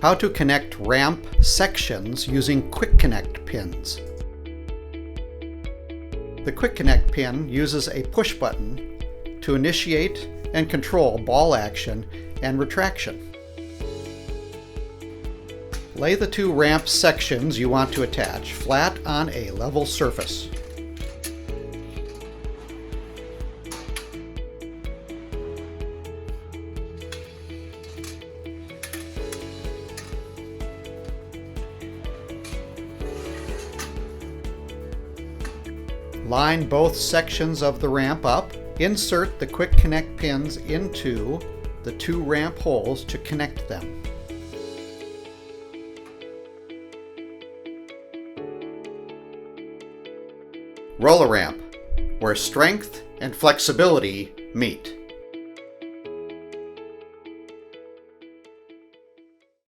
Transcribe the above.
How to connect ramp sections using Quick Connect pins. The Quick Connect pin uses a push button to initiate and control ball action and retraction. Lay the two ramp sections you want to attach flat on a level surface. Line both sections of the ramp up. Insert the Quick Connect pins into the two ramp holes to connect them. Roll-A-Ramp, where strength and flexibility meet.